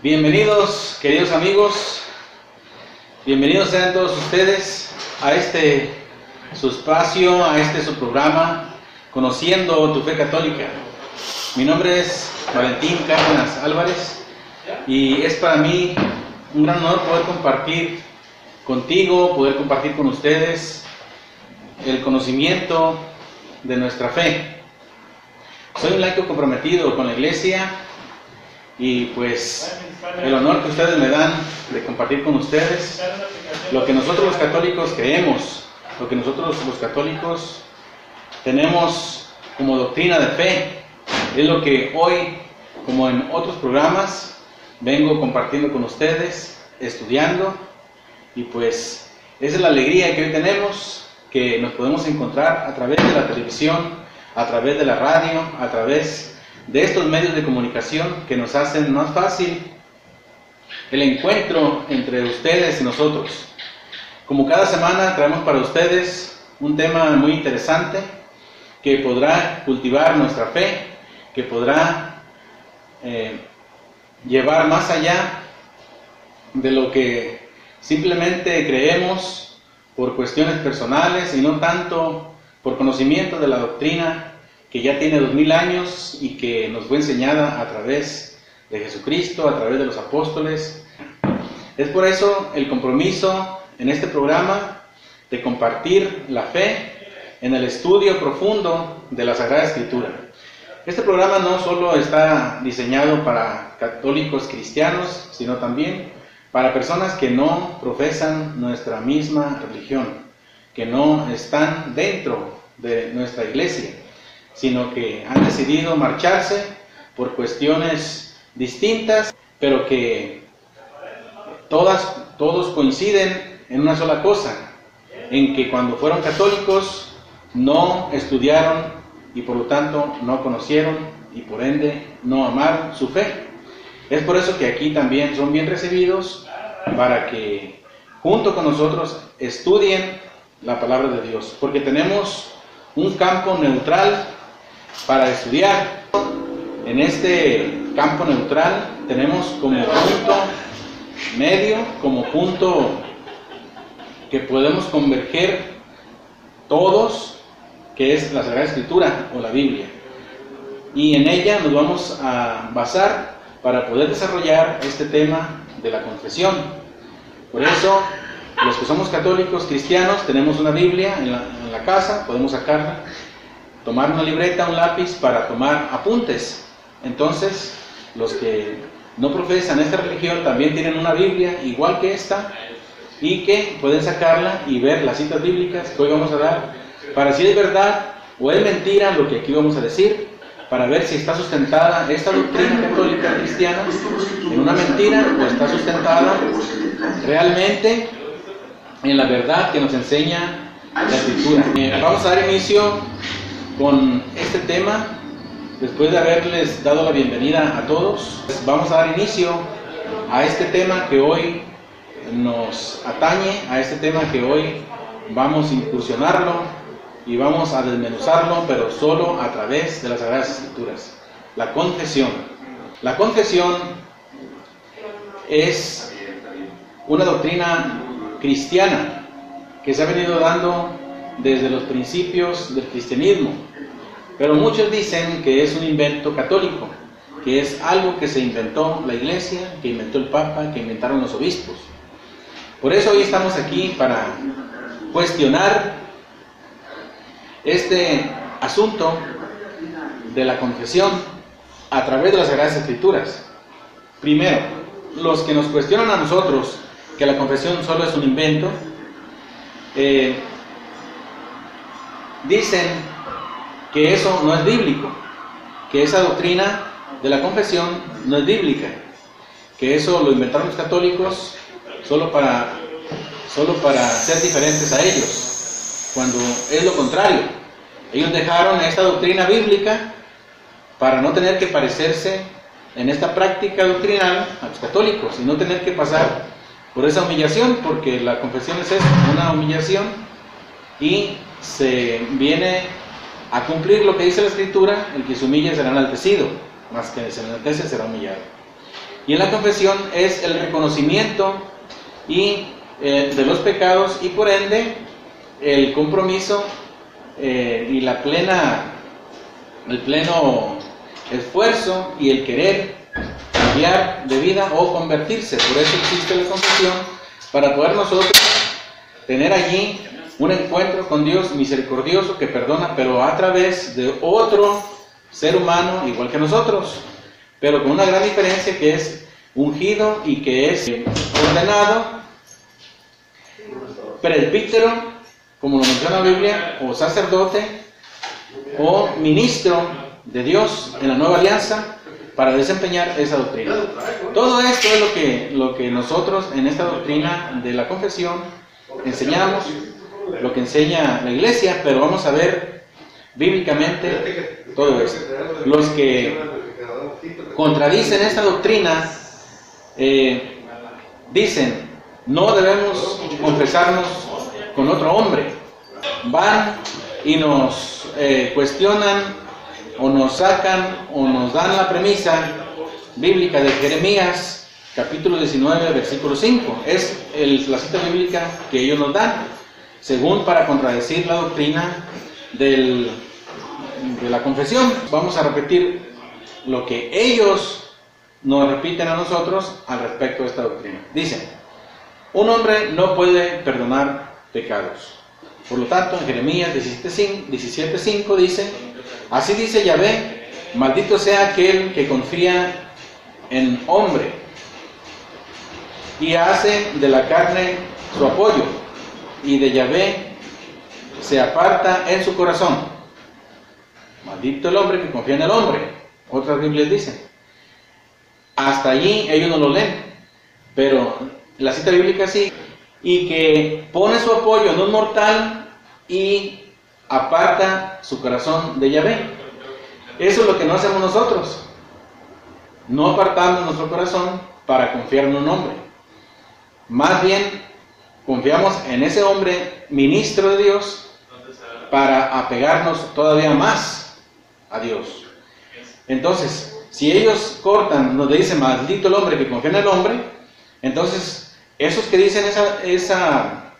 Bienvenidos, queridos amigos, bienvenidos sean todos ustedes a su espacio, a su programa, Conociendo tu Fe Católica. Mi nombre es Valentín Cárdenas Álvarez y es para mí un gran honor poder compartir contigo, poder compartir con ustedes el conocimiento de nuestra fe. Soy un laico comprometido con la Iglesia y pues el honor que ustedes me dan de compartir con ustedes lo que nosotros los católicos creemos, lo que nosotros los católicos tenemos como doctrina de fe. Es lo que hoy, como en otros programas, vengo compartiendo con ustedes, estudiando, y pues esa es la alegría que hoy tenemos, que nos podemos encontrar a través de la televisión, a través de la radio, a través de estos medios de comunicación que nos hacen más fácil el encuentro entre ustedes y nosotros. Como cada semana traemos para ustedes un tema muy interesante que podrá cultivar nuestra fe, que podrá llevar más allá de lo que simplemente creemos por cuestiones personales y no tanto por conocimiento de la doctrina que ya tiene 2000 años y que nos fue enseñada a través de Jesucristo, a través de los apóstoles. Es por eso el compromiso en este programa de compartir la fe en el estudio profundo de la Sagrada Escritura. Este programa no solo está diseñado para católicos cristianos, sino también para personas que no profesan nuestra misma religión, que no están dentro de nuestra iglesia, sino que han decidido marcharse por cuestiones distintas, pero que todos coinciden en una sola cosa, en que cuando fueron católicos no estudiaron y por lo tanto no conocieron y por ende no amaron su fe. Es por eso que aquí también son bien recibidos para que junto con nosotros estudien la palabra de Dios, porque tenemos un campo neutral para estudiar. En este campo neutral tenemos como punto medio, como punto que podemos converger todos, que es la Sagrada Escritura o la Biblia, y en ella nos vamos a basar para poder desarrollar este tema de la confesión. Por eso los que somos católicos cristianos tenemos una Biblia en la casa, podemos sacarla, tomar una libreta, un lápiz para tomar apuntes. Entonces, los que no profesan esta religión también tienen una Biblia igual que esta y que pueden sacarla y ver las citas bíblicas que hoy vamos a dar para si es verdad o es mentira lo que aquí vamos a decir, para ver si está sustentada esta doctrina católica cristiana en una mentira o está sustentada realmente en la verdad que nos enseña la Escritura. Vamos a dar inicio con este tema. Después de haberles dado la bienvenida a todos, vamos a dar inicio a este tema que hoy nos atañe, a este tema que hoy vamos a incursionarlo y vamos a desmenuzarlo, pero solo a través de las Sagradas Escrituras. La confesión. La confesión es una doctrina cristiana que se ha venido dando desde los principios del cristianismo, pero muchos dicen que es un invento católico, que es algo que se inventó la Iglesia, que inventó el Papa, que inventaron los obispos. Por eso hoy estamos aquí para cuestionar este asunto de la confesión a través de las Sagradas Escrituras. Primero, los que nos cuestionan a nosotros que la confesión solo es un invento, dicen que eso no es bíblico, que esa doctrina de la confesión no es bíblica, que eso lo inventaron los católicos solo para ser diferentes a ellos, cuando es lo contrario. Ellos dejaron esta doctrina bíblica para no tener que parecerse en esta práctica doctrinal a los católicos y no tener que pasar por esa humillación, porque la confesión es eso, una humillación, y se viene a cumplir lo que dice la Escritura: el que se humille será enaltecido, más que se enaltece será humillado. Y en la confesión es el reconocimiento de los pecados y por ende el compromiso y el pleno esfuerzo y el querer cambiar de vida o convertirse. Por eso existe la confesión, para poder nosotros tener allí un encuentro con Dios misericordioso que perdona, pero a través de otro ser humano igual que nosotros, pero con una gran diferencia, que es ungido y que es ordenado presbítero, como lo menciona la Biblia, o sacerdote o ministro de Dios en la nueva alianza para desempeñar esa doctrina. Todo esto es lo que nosotros en esta doctrina de la confesión enseñamos, lo que enseña la iglesia, pero vamos a ver bíblicamente todo esto. Los que contradicen esta doctrina dicen: no debemos confesarnos con otro hombre. Van y nos cuestionan o nos sacan o nos dan la premisa bíblica de Jeremías capítulo 19 versículo 5. Es la cita bíblica que ellos nos dan, según para contradecir la doctrina de la confesión. Vamos a repetir lo que ellos nos repiten a nosotros al respecto de esta doctrina. Dicen: un hombre no puede perdonar pecados. Por lo tanto, en Jeremías 17:5 dice: así dice Yahvé, maldito sea aquel que confía en hombre y hace de la carne su apoyo, y de Yahvé se aparta en su corazón. Maldito el hombre que confía en el hombre. Otras Biblias dicen. Hasta allí ellos no lo leen, pero la cita bíblica sí. Y que pone su apoyo en un mortal y aparta su corazón de Yahvé. Eso es lo que no hacemos nosotros. No apartamos nuestro corazón para confiar en un hombre. Más bien confiamos en ese hombre, ministro de Dios, para apegarnos todavía más a Dios. Entonces, si ellos cortan, nos dicen maldito el hombre que confía en el hombre, entonces esos que dicen esa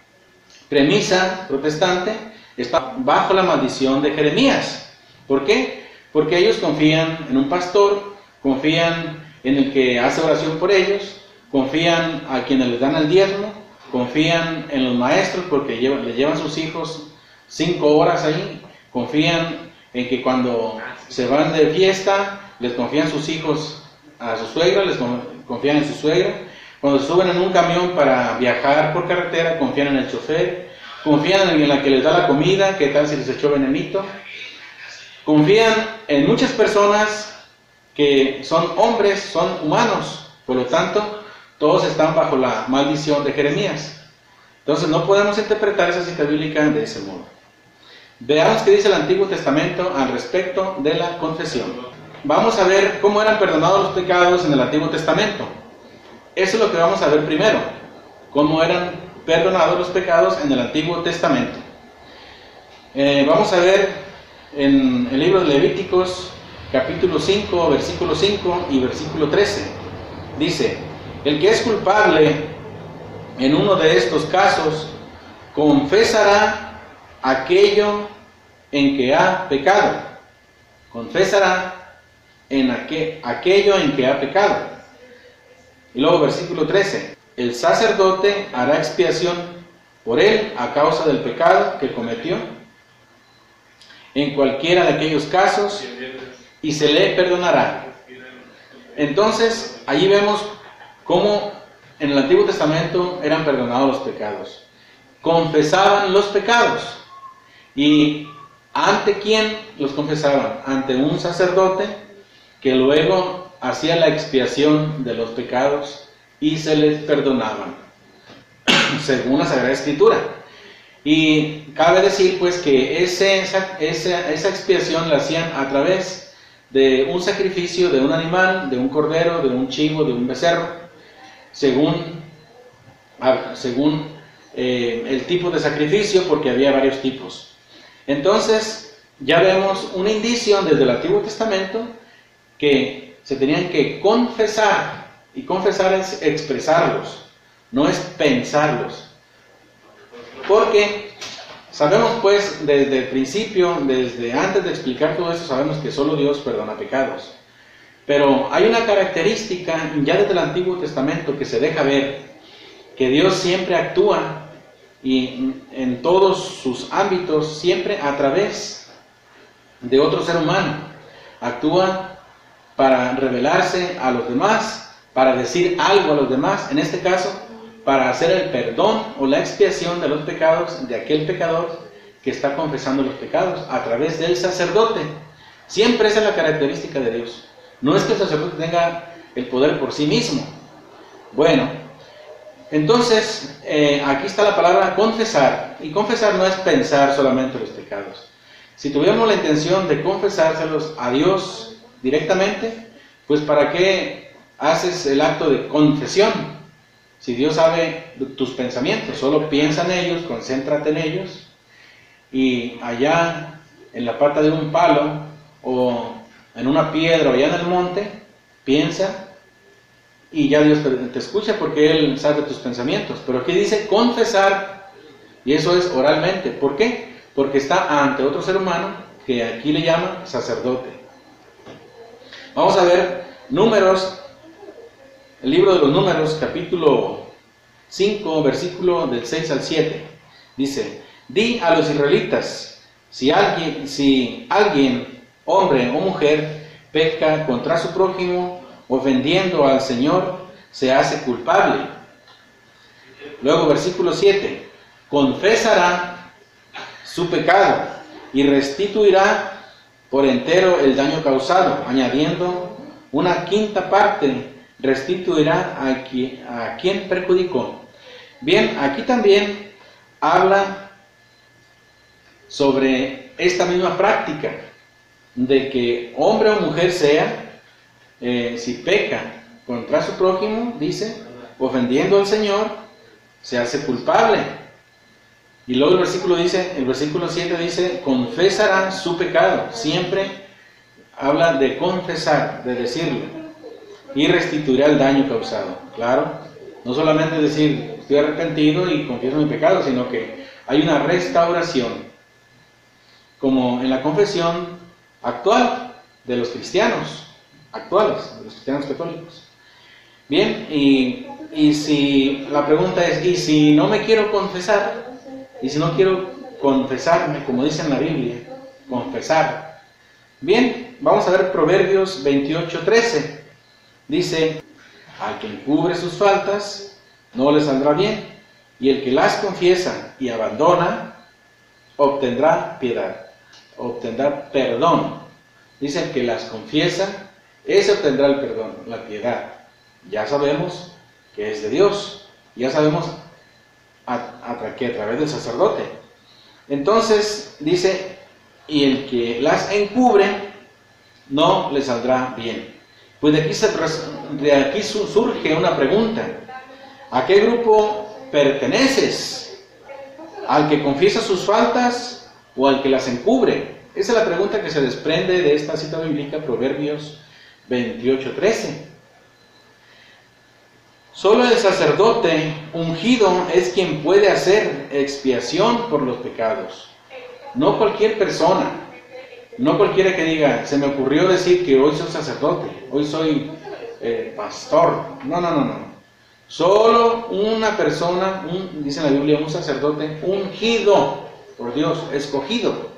premisa protestante están bajo la maldición de Jeremías. ¿Por qué? Porque ellos confían en un pastor, confían en el que hace oración por ellos, confían a quienes les dan el diezmo, confían en los maestros porque les llevan sus hijos 5 horas ahí, confían en que cuando se van de fiesta les confían sus hijos a su suegra, les confían en su suegra. Cuando suben en un camión para viajar por carretera, confían en el chofer, confían en la que les da la comida, qué tal si les echó venenito. Confían en muchas personas que son hombres, son humanos, por lo tanto, todos están bajo la maldición de Jeremías. Entonces no podemos interpretar esa cita bíblica de ese modo. Veamos qué dice el Antiguo Testamento al respecto de la confesión. Vamos a ver cómo eran perdonados los pecados en el Antiguo Testamento. Eso es lo que vamos a ver primero, cómo eran perdonados los pecados en el Antiguo Testamento. Vamos a ver en el libro de Levíticos, capítulo 5, versículo 5 y versículo 13. Dice: el que es culpable en uno de estos casos, confesará aquello en que ha pecado. Confesará aquello en que ha pecado. Y luego versículo 13: el sacerdote hará expiación por él a causa del pecado que cometió en cualquiera de aquellos casos y se le perdonará. Entonces, allí vemos cómo en el Antiguo Testamento eran perdonados los pecados. Confesaban los pecados. ¿Y ante quién los confesaban? Ante un sacerdote que luego hacía la expiación de los pecados y se les perdonaban, según la Sagrada Escritura. Y cabe decir pues que esa expiación la hacían a través de un sacrificio de un animal, de un cordero, de un chivo, de un becerro, según el tipo de sacrificio, porque había varios tipos. Entonces ya vemos un indicio desde el Antiguo Testamento que se tenían que confesar Y confesar es expresarlos, no es pensarlos. Porque sabemos pues desde el principio, desde antes de explicar todo esto, sabemos que solo Dios perdona pecados. Pero hay una característica ya desde el Antiguo Testamento que se deja ver, que Dios siempre actúa y en todos sus ámbitos, siempre a través de otro ser humano. Actúa para revelarse a los demás, para decir algo a los demás, en este caso, para hacer el perdón o la expiación de los pecados de aquel pecador que está confesando los pecados a través del sacerdote. Siempre esa es la característica de Dios. No es que el sacerdote tenga el poder por sí mismo. Bueno, entonces aquí está la palabra confesar. Y confesar no es pensar solamente los pecados. Si tuviéramos la intención de confesárselos a Dios directamente, pues ¿para qué haces el acto de confesión? Si Dios sabe tus pensamientos, solo piensa en ellos, concéntrate en ellos, y allá en la pata de un palo o en una piedra o allá en el monte, piensa y ya Dios te escucha porque Él sabe tus pensamientos. Pero aquí dice confesar, y eso es oralmente. ¿Por qué? Porque está ante otro ser humano que aquí le llaman sacerdote. Vamos a ver Números, el libro de los Números, capítulo 5, versículo del 6 al 7. Dice: di a los israelitas, si alguien, hombre o mujer, peca contra su prójimo, ofendiendo al Señor, se hace culpable. Luego versículo 7, confesará su pecado y restituirá por entero el daño causado, añadiendo una quinta parte, restituirá a quien perjudicó. Bien, aquí también habla sobre esta misma práctica, de que hombre o mujer sea, si peca contra su prójimo, dice, ofendiendo al Señor, se hace culpable. Y luego el versículo 7 dice, confesará su pecado. Siempre habla de confesar, de decirlo, y restituirá el daño causado. Claro, no solamente decir, estoy arrepentido y confieso mi pecado, sino que hay una restauración, como en la confesión actual de los cristianos actuales, de los cristianos católicos. Bien, y si la pregunta es, ¿y si no me quiero confesar? ¿Y si no quiero confesarme, como dice en la Biblia, confesar? Bien, vamos a ver Proverbios 28:13. Dice, al que encubre sus faltas, no le saldrá bien, y el que las confiesa y abandona, obtendrá piedad, obtendrá perdón. Dice, el que las confiesa, ese obtendrá el perdón, la piedad. Ya sabemos que es de Dios, ya sabemos que a través del sacerdote. Entonces dice, y el que las encubre, no le saldrá bien. Pues de aquí surge una pregunta: ¿a qué grupo perteneces? ¿Al que confiesa sus faltas o al que las encubre? Esa es la pregunta que se desprende de esta cita bíblica, Proverbios 28:13. Solo el sacerdote ungido es quien puede hacer expiación por los pecados. No cualquier persona, no cualquiera que diga, se me ocurrió decir que hoy soy sacerdote, hoy soy pastor. No. Solo una persona, dice en la Biblia, un sacerdote ungido por Dios, escogido.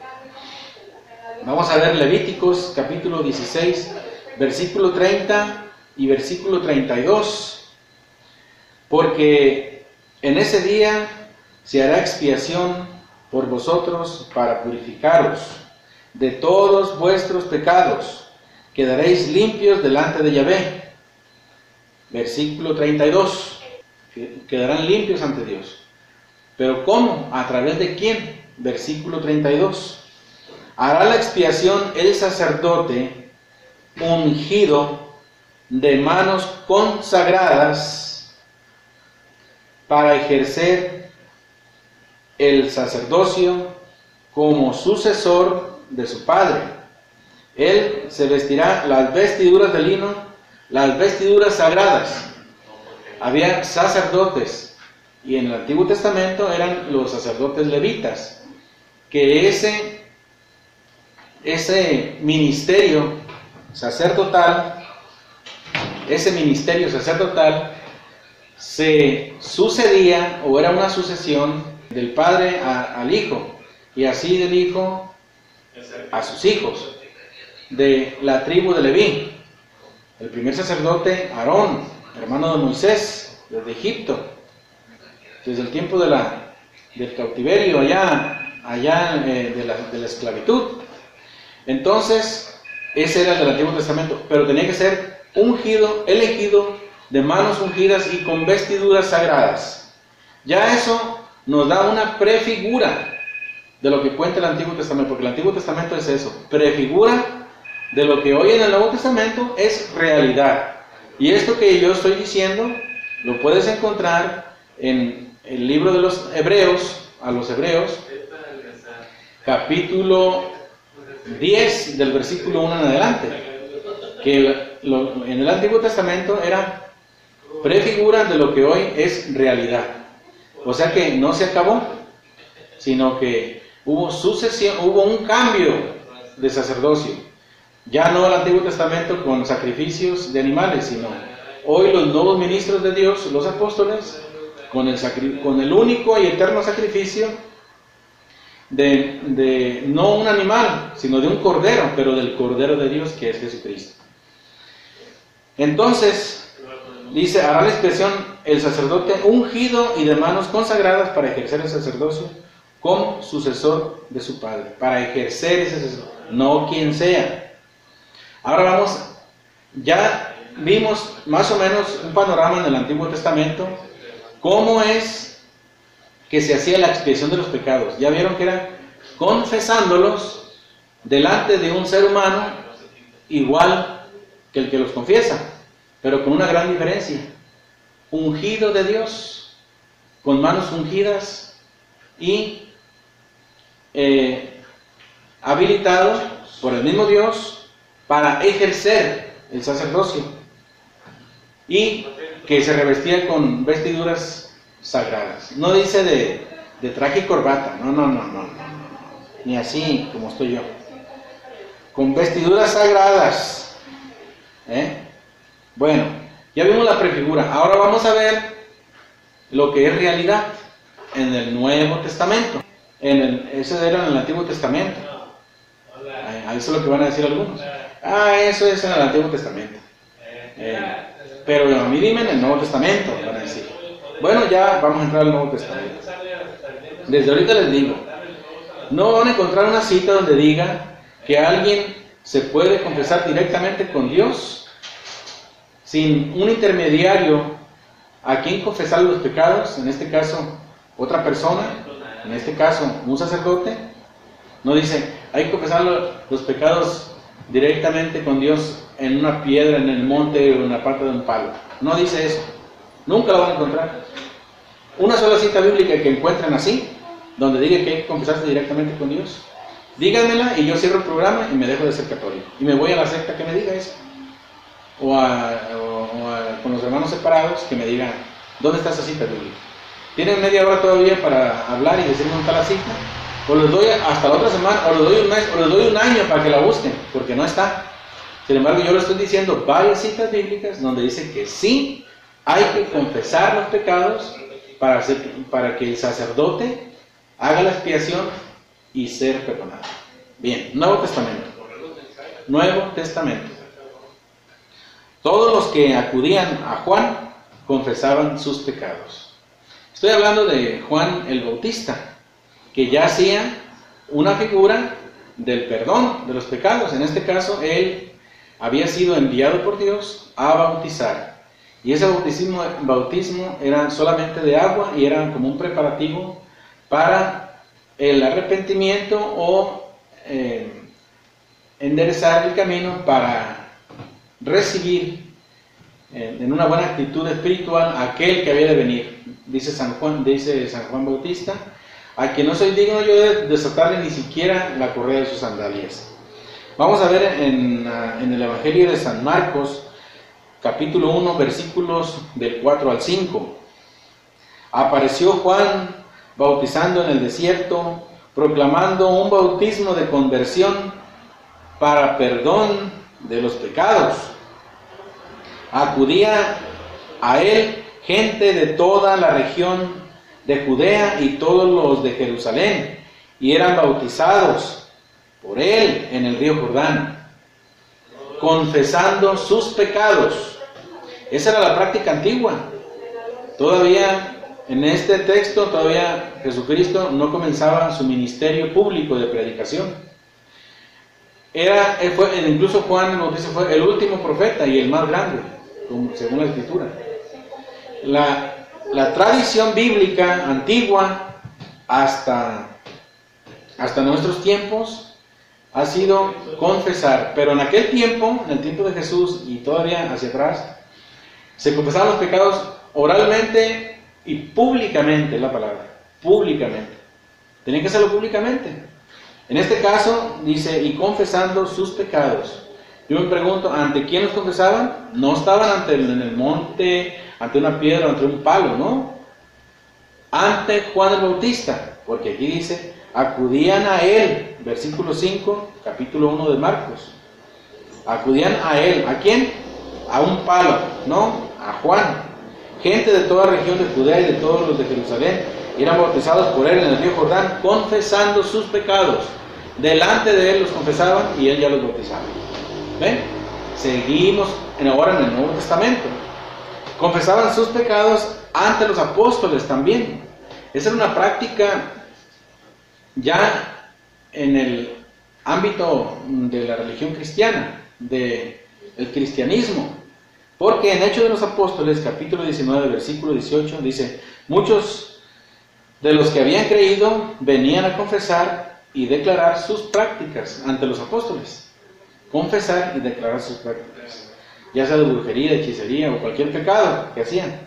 Vamos a ver Levíticos capítulo 16, versículo 30 y versículo 32. Porque en ese día se hará expiación por vosotros para purificaros de todos vuestros pecados. Quedaréis limpios delante de Yahvé. Versículo 32. Quedarán limpios ante Dios. ¿Pero cómo? ¿A través de quién? Versículo 32. Hará la expiación el sacerdote ungido de manos consagradas para ejercer el sacerdocio como sucesor de su padre. Él se vestirá las vestiduras de lino las vestiduras sagradas. Había sacerdotes, y en el Antiguo Testamento eran los sacerdotes levitas, que ese ministerio sacerdotal se sucedía, o era una sucesión del padre al hijo, y así del hijo a sus hijos, de la tribu de Leví. El primer sacerdote, Aarón, hermano de Moisés, desde Egipto, desde el tiempo del cautiverio allá de la esclavitud. Entonces, ese era el del Antiguo Testamento, pero tenía que ser ungido, elegido, de manos ungidas y con vestiduras sagradas. Ya eso nos da una prefigura de lo que cuenta el Antiguo Testamento, porque el Antiguo Testamento es eso, prefigura de lo que hoy en el Nuevo Testamento es realidad. Y esto que yo estoy diciendo lo puedes encontrar en el libro de los Hebreos, a los Hebreos, capítulo 10, del versículo 1 en adelante, que en el Antiguo Testamento era prefigura de lo que hoy es realidad. O sea que no se acabó, sino que hubo sucesión, hubo un cambio de sacerdocio. Ya no el Antiguo Testamento con sacrificios de animales, sino hoy los nuevos ministros de Dios, los apóstoles, con el único y eterno sacrificio de no un animal, sino de un cordero, pero del Cordero de Dios, que es Jesucristo. Entonces, dice, hará la expiación el sacerdote ungido y de manos consagradas para ejercer el sacerdocio como sucesor de su padre, para ejercer ese sacerdocio, no quien sea. Ahora vamos, ya vimos más o menos un panorama en el Antiguo Testamento, cómo es que se hacía la expiación de los pecados. Ya vieron que era confesándolos delante de un ser humano igual que el que los confiesa, pero con una gran diferencia: ungido de Dios, con manos ungidas y habilitado por el mismo Dios para ejercer el sacerdocio, y que se revestía con vestiduras sagradas. No dice de traje y corbata, no, ni así como estoy yo, con vestiduras sagradas. Bueno, ya vimos la prefigura. Ahora vamos a ver lo que es realidad en el Nuevo Testamento. Eso era en el Antiguo Testamento. Eso es lo que van a decir algunos. Eso es en el Antiguo Testamento. Pero a mí dime en el Nuevo Testamento, van a decir. Bueno, ya vamos a entrar al Nuevo Testamento. Desde ahorita les digo, no van a encontrar una cita donde diga que alguien se puede confesar directamente con Dios sin un intermediario a quien confesar los pecados, en este caso otra persona, en este caso un sacerdote. No dice, hay que confesar los pecados directamente con Dios en una piedra, en el monte o en la parte de un palo. No dice eso, nunca lo van a encontrar. Una sola cita bíblica que encuentren así, donde diga que hay que confesarse directamente con Dios, díganmela y yo cierro el programa y me dejo de ser católico y me voy a la secta que me diga eso, con los hermanos separados que me digan dónde está esa cita bíblica. Tienen media hora todavía para hablar y decirme dónde está la cita, o les doy hasta la otra semana, o les doy un mes, o les doy un año para que la busquen, porque no está. Sin embargo, yo le estoy diciendo varias citas bíblicas donde dice que sí hay que confesar los pecados para que el sacerdote haga la expiación y ser perdonado. Bien, Nuevo Testamento. Nuevo Testamento. Todos los que acudían a Juan confesaban sus pecados. Estoy hablando de Juan el Bautista, que ya hacía una figura del perdón de los pecados. En este caso, él había sido enviado por Dios a bautizar. Y ese bautismo era solamente de agua y era como un preparativo para el arrepentimiento o enderezar el camino para recibir en una buena actitud espiritual a aquel que había de venir. Dice San Juan Bautista, a quien no soy digno yo de desatarle ni siquiera la correa de sus sandalias. Vamos a ver en el Evangelio de San Marcos, capítulo 1, versículos del 4 al 5. Apareció Juan bautizando en el desierto, proclamando un bautismo de conversión para perdón de los pecados. Acudía a él gente de toda la región de Judea y todos los de Jerusalén, y eran bautizados por él en el río Jordán, confesando sus pecados. Esa era la práctica antigua. Todavía en este texto, todavía Jesucristo no comenzaba su ministerio público de predicación. Incluso Juan el Bautista fue el último profeta y el más grande, según la Escritura. La tradición bíblica antigua hasta nuestros tiempos ha sido confesar, pero en aquel tiempo, en el tiempo de Jesús y todavía hacia atrás, se confesaban los pecados oralmente y públicamente, la palabra, públicamente. Tenían que hacerlo públicamente. En este caso dice, y confesando sus pecados. Yo me pregunto, ¿ante quién los confesaban? No estaban en el monte, ante una piedra, ante un palo, ¿no? Ante Juan el Bautista, porque aquí dice, acudían a él, versículo 5, capítulo 1 de Marcos. Acudían a él, ¿a quién? A un palo, ¿no? A Juan. Gente de toda la región de Judea y de todos los de Jerusalén eran bautizados por él en el río Jordán, confesando sus pecados. Delante de él los confesaban y él ya los bautizaba. ¿Ven? Seguimos ahora en el Nuevo Testamento. Confesaban sus pecados ante los apóstoles también. Esa era una práctica ya en el ámbito de la religión cristiana, del cristianismo. Porque en Hechos de los Apóstoles, capítulo 19, versículo 18, dice, muchos de los que habían creído venían a confesar y declarar sus prácticas ante los apóstoles. Confesar y declarar sus prácticas, ya sea de brujería, hechicería o cualquier pecado que hacían.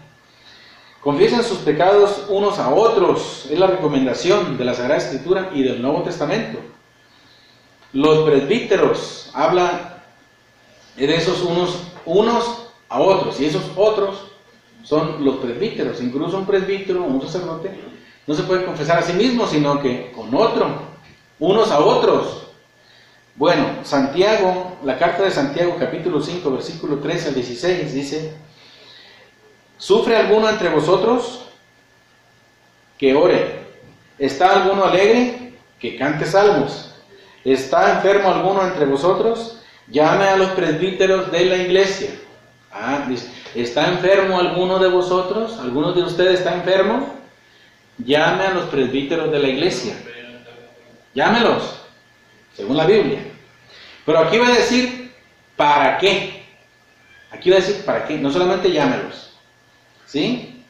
Confiesen sus pecados unos a otros, es la recomendación de la Sagrada Escritura y del Nuevo Testamento. Los presbíteros habla de esos unos a otros, y esos otros son los presbíteros. Incluso un presbítero o un sacerdote no se puede confesar a sí mismo, sino que con otro, unos a otros. Bueno, Santiago, la carta de Santiago, capítulo 5, versículo 13 al 16, dice, ¿sufre alguno entre vosotros? Que ore. ¿Está alguno alegre? Que cante salmos. ¿Está enfermo alguno entre vosotros? Llame a los presbíteros de la iglesia. Dice, ¿está enfermo alguno de vosotros? ¿Alguno de ustedes está enfermo? Llame a los presbíteros de la iglesia. Llámelos, según la Biblia. Pero aquí va a decir, ¿para qué? Aquí va a decir, ¿para qué? No solamente llámelos. ¿Sí?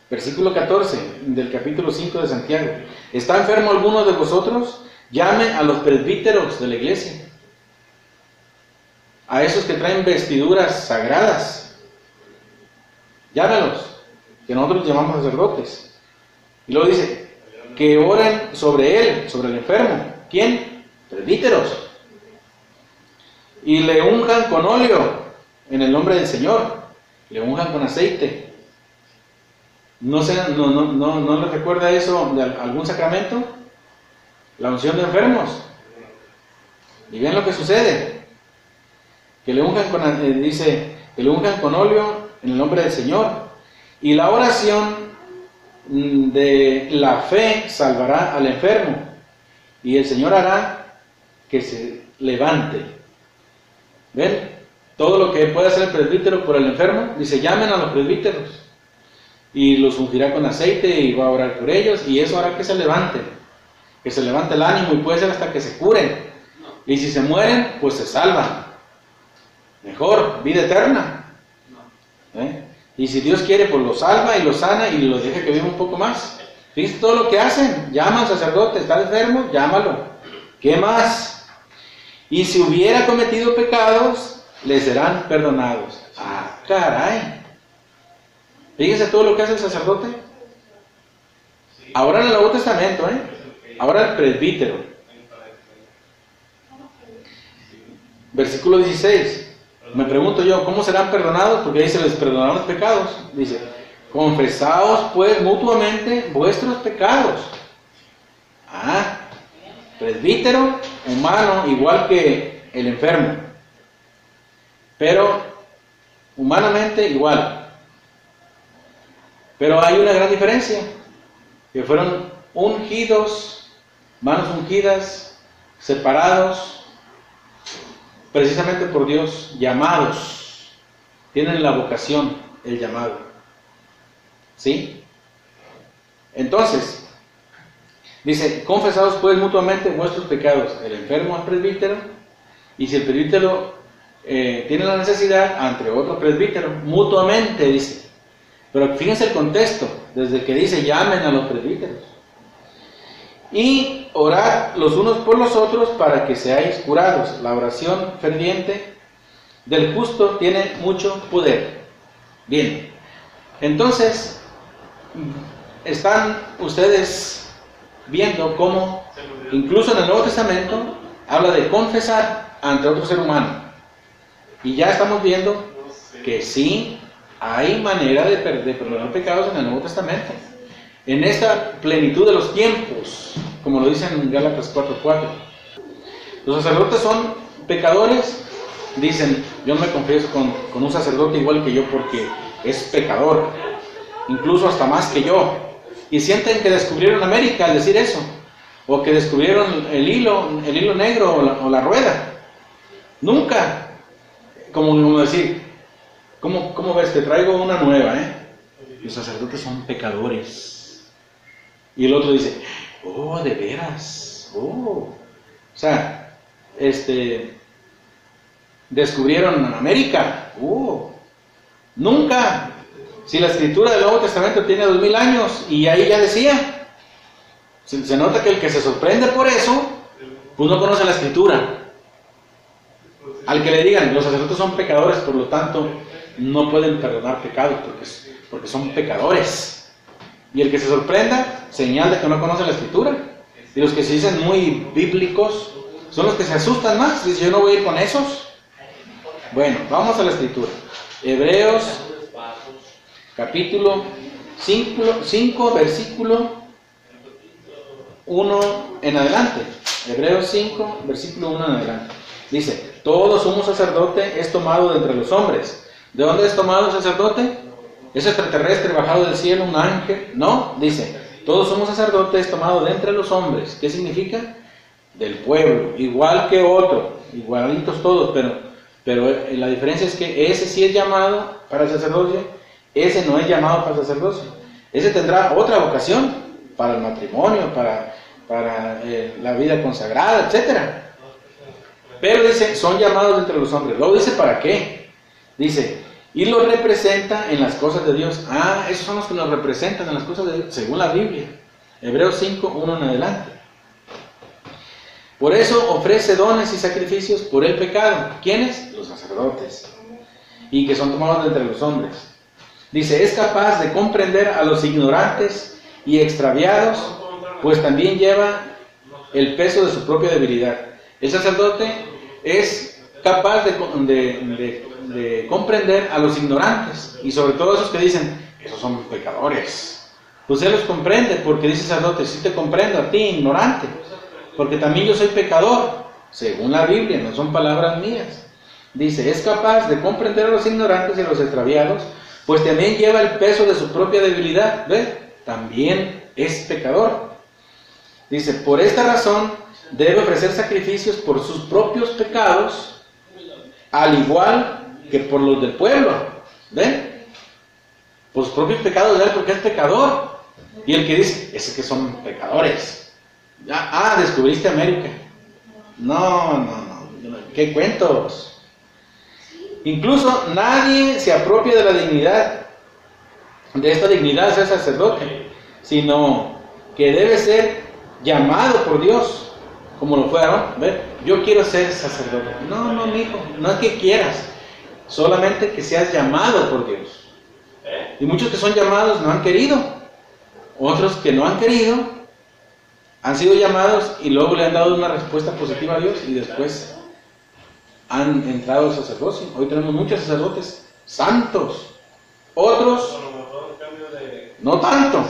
Versículo 14 del capítulo 5 de Santiago. ¿Está enfermo alguno de vosotros? Llame a los presbíteros de la iglesia. A esos que traen vestiduras sagradas. Llámelos, que nosotros llamamos sacerdotes. Y luego dice, que oren sobre él, sobre el enfermo. ¿Quién? Presbíteros. Y le unjan con óleo en el nombre del Señor. Le unjan con aceite. ¿No les recuerda eso de algún sacramento? La unción de enfermos. Y vean lo que sucede. Que le unjan dice, que le unjan con óleo en el nombre del Señor. Y la oración de la fe salvará al enfermo. Y el Señor hará que se levante. ¿Ven? Todo lo que puede hacer el presbítero por el enfermo, dice, llamen a los presbíteros. Y los ungirá con aceite y va a orar por ellos. Y eso hará que se levanten. Que se levante el ánimo y puede ser hasta que se curen. Y si se mueren, pues se salvan. Mejor, vida eterna. Y si Dios quiere, pues lo salva y lo sana y lo deja que viva un poco más. Fíjense todo lo que hacen. Llama al sacerdote, está enfermo, llámalo. ¿Qué más? Y si hubiera cometido pecados, le serán perdonados. ¡Ah, caray! Fíjense todo lo que hace el sacerdote. Ahora en el Nuevo Testamento, ahora el presbítero. Versículo 16. Me pregunto yo, ¿cómo serán perdonados? Porque dice, les perdonaron los pecados. Dice, confesaos pues mutuamente vuestros pecados. Presbítero, humano, igual que el enfermo. Pero humanamente igual. Pero hay una gran diferencia. Que fueron ungidos, manos ungidas, separados, precisamente por Dios, llamados. Tienen la vocación, el llamado. ¿Sí? Entonces, dice, confesaos pues mutuamente vuestros pecados. El enfermo al presbítero, y si el presbítero tiene la necesidad, ante otro presbítero, mutuamente, dice. Pero fíjense el contexto, desde que dice, llamen a los presbíteros. Y orad los unos por los otros para que seáis curados. La oración ferviente del justo tiene mucho poder. Bien, entonces, están ustedes viendo cómo, incluso en el Nuevo Testamento, habla de confesar ante otro ser humano. Y ya estamos viendo que sí hay manera de perdonar pecados en el Nuevo Testamento. En esta plenitud de los tiempos, como lo dicen en Gálatas 4:4. Los sacerdotes son pecadores. Dicen, yo no me confieso con un sacerdote igual que yo porque es pecador, incluso hasta más que yo. Y sienten que descubrieron América al decir eso, o que descubrieron el hilo negro o la rueda. Nunca. Como decir, ¿cómo ves? Te traigo una nueva, Los sacerdotes son pecadores. Y el otro dice, oh, de veras, oh. O sea, descubrieron América, oh. Nunca. Si la escritura del Nuevo Testamento tiene 2000 años y ahí ya decía, se nota que el que se sorprende por eso, pues no conoce la escritura. Al que le digan, los sacerdotes son pecadores, por lo tanto, no pueden perdonar pecados, porque son pecadores. Y el que se sorprenda, señal de que no conoce la escritura. Y los que se dicen muy bíblicos, son los que se asustan más. Dicen, yo no voy a ir con esos. Bueno, vamos a la escritura. Hebreos, capítulo 5, versículo 1 en adelante. Hebreos 5, versículo 1 en adelante. Dice, todo sumo sacerdote es tomado de entre los hombres. ¿De dónde es tomado el sacerdote? ¿Es extraterrestre bajado del cielo, un ángel? No, dice, todo sumo sacerdote es tomado de entre los hombres. ¿Qué significa? Del pueblo, igual que otro, igualitos todos, pero la diferencia es que ese sí es llamado para el sacerdocio, ese no es llamado para el sacerdocio. Ese tendrá otra vocación, para el matrimonio, para la vida consagrada, etcétera. Pero dice, son llamados entre los hombres. Luego dice, ¿para qué? Dice, y los representa en las cosas de Dios. Esos son los que nos representan en las cosas de Dios, según la Biblia. Hebreos 5, 1 en adelante. Por eso ofrece dones y sacrificios por el pecado. ¿Quiénes? Los sacerdotes. Y que son tomados de entre los hombres. Dice, es capaz de comprender a los ignorantes y extraviados, pues también lleva el peso de su propia debilidad. El sacerdote es capaz de comprender a los ignorantes y sobre todo esos que dicen, esos son pecadores. Pues él los comprende porque dice el sacerdote, sí te comprendo a ti, ignorante, porque también yo soy pecador, según la Biblia, no son palabras mías. Dice, es capaz de comprender a los ignorantes y a los extraviados, pues también lleva el peso de su propia debilidad. ¿Ves? También es pecador. Dice, por esta razón debe ofrecer sacrificios por sus propios pecados, al igual que por los del pueblo. ¿Ven? Por sus propios pecados de él, porque es pecador. Y el que dice, es que son pecadores. Descubriste América. No. ¿Qué cuentos? Incluso nadie se apropia de la dignidad, de esta dignidad de ser sacerdote, sino que debe ser llamado por Dios. Como lo fue Aarón, ¿ver? Yo quiero ser sacerdote. No, mi hijo, no es que quieras, solamente que seas llamado por Dios. Y muchos que son llamados no han querido, otros que no han querido, han sido llamados y luego le han dado una respuesta positiva a Dios y después han entrado al sacerdocio. Hoy tenemos muchos sacerdotes santos, otros no tanto,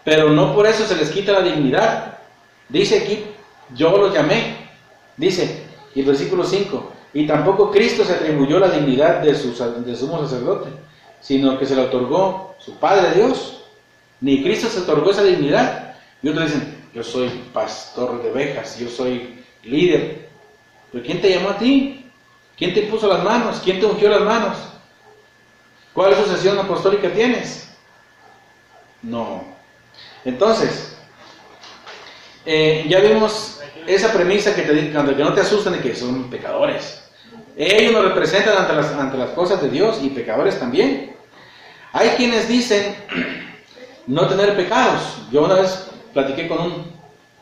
pero no por eso se les quita la dignidad. Dice aquí, yo los llamé, dice, y el versículo 5, y tampoco Cristo se atribuyó la dignidad de sumo sacerdote, sino que se le otorgó su Padre Dios. Ni Cristo se otorgó esa dignidad. Y otros dicen, yo soy pastor de ovejas, yo soy líder. ¿Pero quién te llamó a ti? ¿Quién te puso las manos? ¿Quién te ungió las manos? ¿Cuál sucesión apostólica tienes? No. Entonces, ya vimos esa premisa que no te asustan de que son pecadores. Ellos nos representan ante las cosas de Dios y pecadores también. Hay quienes dicen no tener pecados. Yo una vez platiqué con un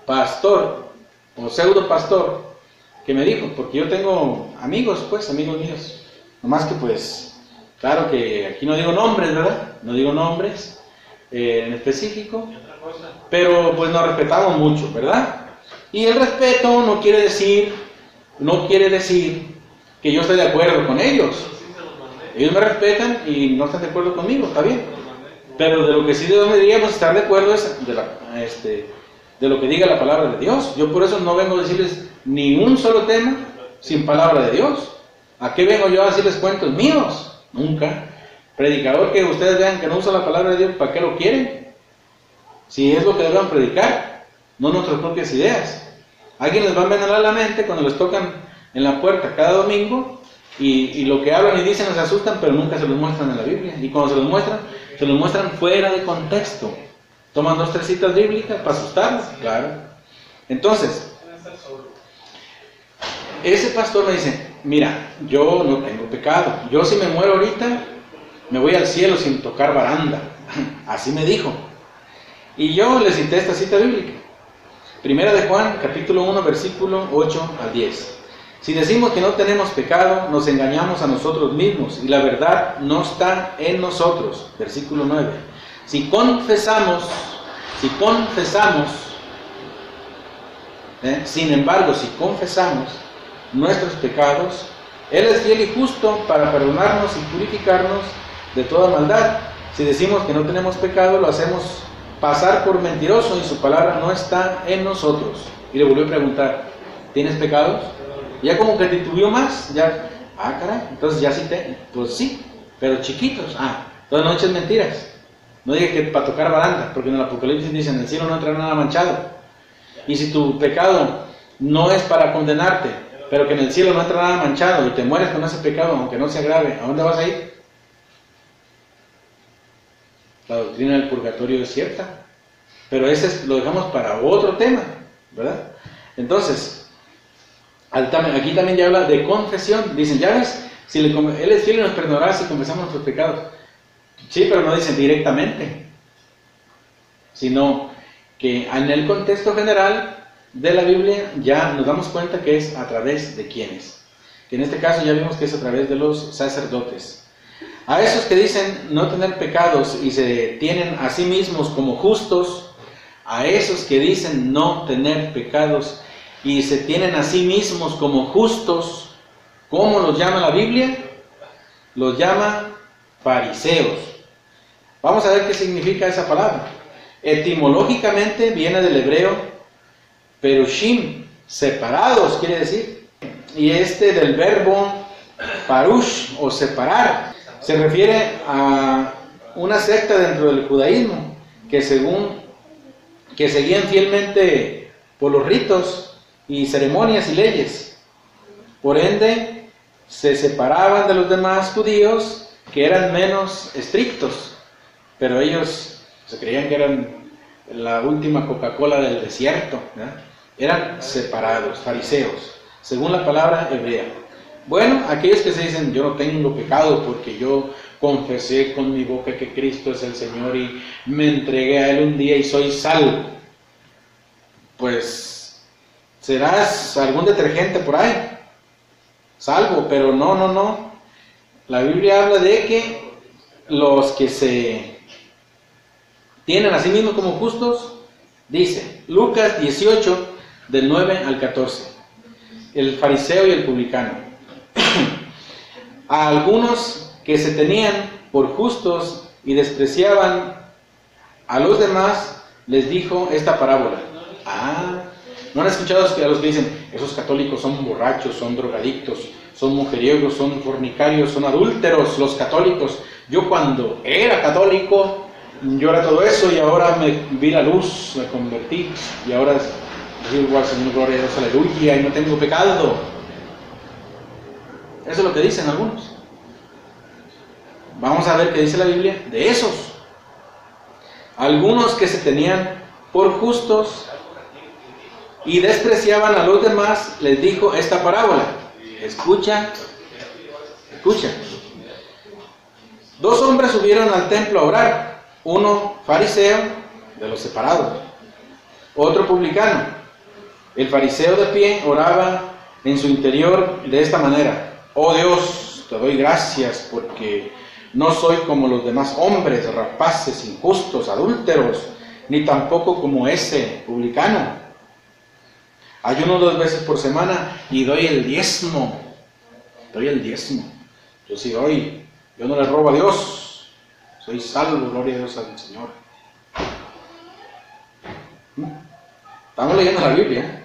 pastor o pseudo pastor que me dijo, porque yo tengo amigos, pues, amigos míos, nomás que pues, claro que aquí no digo nombres, ¿verdad? No digo nombres en específico, pero pues nos respetamos mucho, ¿verdad? Y el respeto no quiere decir que yo esté de acuerdo con ellos. Ellos me respetan y no están de acuerdo conmigo, está bien. Pero de lo que sí deberíamos estar de acuerdo es de lo que diga la palabra de Dios. Yo por eso no vengo a decirles ni un solo tema sin palabra de Dios. ¿A qué vengo yo a decirles cuentos míos? Nunca. Predicador que ustedes vean que no usa la palabra de Dios, ¿para qué lo quieren? Si es lo que deban predicar, no nuestras propias ideas. Alguien les va a envenenar la mente cuando les tocan en la puerta cada domingo y lo que hablan y dicen les asustan, pero nunca se los muestran en la Biblia. Y cuando se los muestran fuera de contexto. Toman 2 o 3 citas bíblicas para asustarlos, claro. Entonces, ese pastor me dice, mira, yo no tengo pecado. Yo si me muero ahorita, me voy al cielo sin tocar baranda. Así me dijo. Y yo le cité esta cita bíblica. Primera de Juan, capítulo 1, versículo 8 al 10. Si decimos que no tenemos pecado, nos engañamos a nosotros mismos y la verdad no está en nosotros. Versículo 9. Si confesamos, sin embargo, si confesamos nuestros pecados, Él es fiel y justo para perdonarnos y purificarnos de toda maldad. Si decimos que no tenemos pecado, lo hacemos pasar por mentiroso y su palabra no está en nosotros. Y le volvió a preguntar, ¿tienes pecados? Ya como que titubeó más, ya, caray, entonces ya sí pues sí, pero chiquitos, entonces no eches mentiras. No digas que para tocar baranda, porque en el Apocalipsis dicen, en el cielo no entra nada manchado. Y si tu pecado no es para condenarte, pero que en el cielo no entra nada manchado y te mueres con ese pecado, aunque no sea grave, ¿a dónde vas a ir? La doctrina del purgatorio es cierta, pero ese lo dejamos para otro tema, ¿verdad? Entonces, aquí también ya habla de confesión. Dicen, ya ves, Él es fiel y nos perdonará si confesamos nuestros pecados. Sí, pero no dicen directamente, sino que en el contexto general de la Biblia ya nos damos cuenta que es a través de quienes. Que en este caso ya vimos que es a través de los sacerdotes. A esos que dicen no tener pecados y se tienen a sí mismos como justos, a esos que dicen no tener pecados y se tienen a sí mismos como justos, ¿cómo los llama la Biblia? Los llama fariseos. Vamos a ver qué significa esa palabra. Etimológicamente viene del hebreo perushim, separados quiere decir, y del verbo parush o separar, se refiere a una secta dentro del judaísmo que seguían fielmente por los ritos y ceremonias y leyes. Por ende, se separaban de los demás judíos que eran menos estrictos, pero ellos se creían que eran la última Coca-Cola del desierto, ¿verdad? Eran separados, fariseos, según la palabra hebrea. Bueno, aquellos que se dicen, yo no tengo pecado porque yo confesé con mi boca que Cristo es el Señor y me entregué a Él un día y soy salvo. Pues serás algún detergente por ahí, salvo, pero no. La Biblia habla de que los que se tienen a sí mismos como justos, dice Lucas 18, del 9 al 14. el fariseo y el publicano. A algunos que se tenían por justos y despreciaban a los demás, les dijo esta parábola. ¿No han escuchado a los que dicen, esos católicos son borrachos, son drogadictos, son mujeriegos, son fornicarios, son adúlteros, los católicos? Yo cuando era católico, yo era todo eso y ahora me vi la luz, me convertí y ahora digo al Señor, gloria a Dios, aleluya, y no tengo pecado. Eso es lo que dicen algunos. Vamos a ver qué dice la Biblia de esos. Algunos que se tenían por justos y despreciaban a los demás, les dijo esta parábola. Escucha. Dos hombres subieron al templo a orar, uno fariseo, de los separados, otro publicano. El fariseo de pie oraba en su interior de esta manera: oh Dios, te doy gracias porque no soy como los demás hombres, rapaces, injustos, adúlteros, ni tampoco como ese publicano. Ayuno 2 veces por semana y doy el diezmo. Yo sí doy, yo no le robo a Dios, soy salvo, gloria a Dios al Señor. Estamos leyendo la Biblia.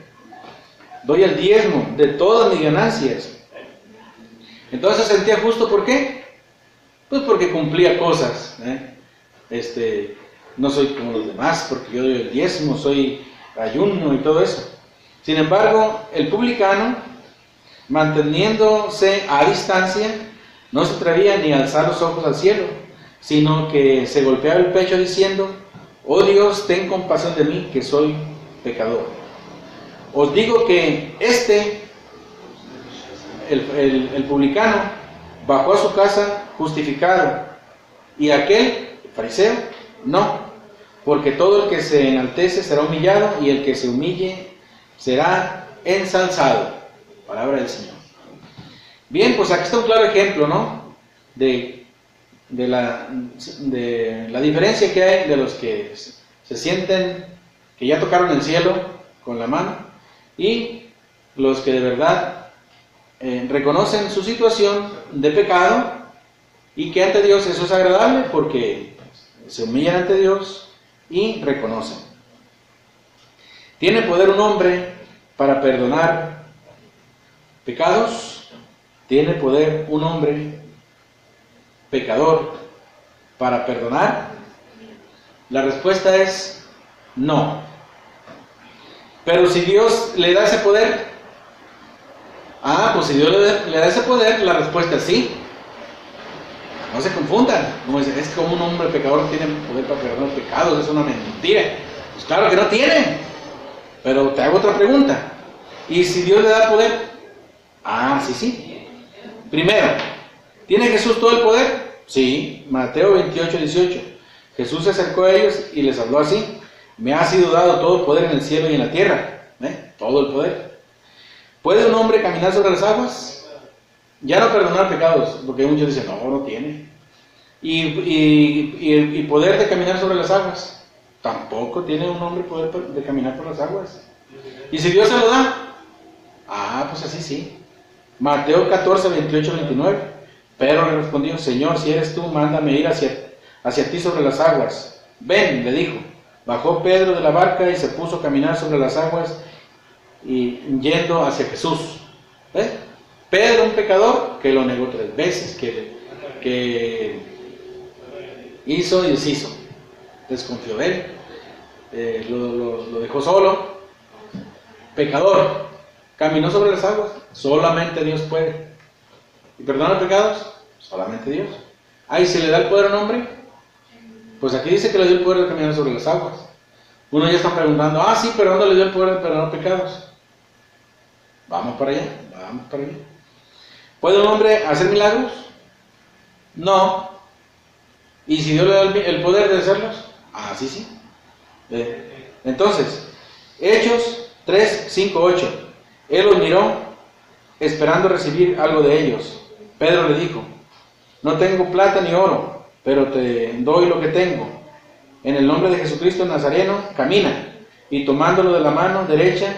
Doy el diezmo de todas mis ganancias. Entonces se sentía justo, ¿por qué? Pues porque cumplía cosas, no soy como los demás, porque yo doy el diezmo, soy ayuno y todo eso. Sin embargo, el publicano, manteniéndose a distancia, no se atrevía ni a alzar los ojos al cielo, sino que se golpeaba el pecho diciendo: oh Dios, ten compasión de mí, que soy pecador. Os digo que el publicano, bajó a su casa justificado, y aquel, el fariseo, no, porque todo el que se enaltece será humillado, y el que se humille será ensalzado. Palabra del Señor. Bien, pues aquí está un claro ejemplo, ¿no? De la diferencia que hay de los que se sienten que ya tocaron el cielo con la mano y los que de verdad reconocen su situación de pecado y que ante Dios eso es agradable porque se humillan ante Dios y reconocen. ¿Tiene poder un hombre para perdonar pecados? ¿Tiene poder un hombre pecador para perdonar? La respuesta es no. Pero si Dios le da ese poder, pues si Dios le da ese poder, la respuesta es sí. No se confundan. Como dicen, es como un hombre pecador tiene poder para perdonar pecados, es una mentira. Pues claro que no tiene. Pero te hago otra pregunta. ¿Y si Dios le da poder? Sí. Primero, ¿tiene Jesús todo el poder? Sí. Mateo 28:18. Jesús se acercó a ellos y les habló así: me ha sido dado todo el poder en el cielo y en la tierra. Todo el poder. ¿Puede un hombre caminar sobre las aguas? Ya no perdonar pecados, porque muchos dicen, no tiene. ¿Y poder de caminar sobre las aguas? Tampoco tiene un hombre poder de caminar por las aguas. ¿Y si Dios se lo da? Pues así sí. Mateo 14:28-29. Pedro le respondió: Señor, si eres tú, mándame ir hacia ti sobre las aguas. Ven, le dijo. Bajó Pedro de la barca y se puso a caminar sobre las aguas y yendo hacia Jesús. Pedro, un pecador que lo negó 3 veces, que hizo y deshizo, desconfió de él, lo dejó solo. Pecador, caminó sobre las aguas, solamente Dios puede. ¿Y perdona pecados? Solamente Dios. ¿Y se le da el poder a un hombre? Pues aquí dice que le dio el poder de caminar sobre las aguas. Uno ya está preguntando, sí, pero ¿dónde le dio el poder de perdonar pecados? Vamos para allá. ¿Puede un hombre hacer milagros? No. ¿Y si Dios le da el poder de hacerlos? Sí. Entonces, Hechos 3:5-8. Él los miró, esperando recibir algo de ellos. Pedro le dijo: no tengo plata ni oro, pero te doy lo que tengo. En el nombre de Jesucristo Nazareno, camina. Y tomándolo de la mano derecha,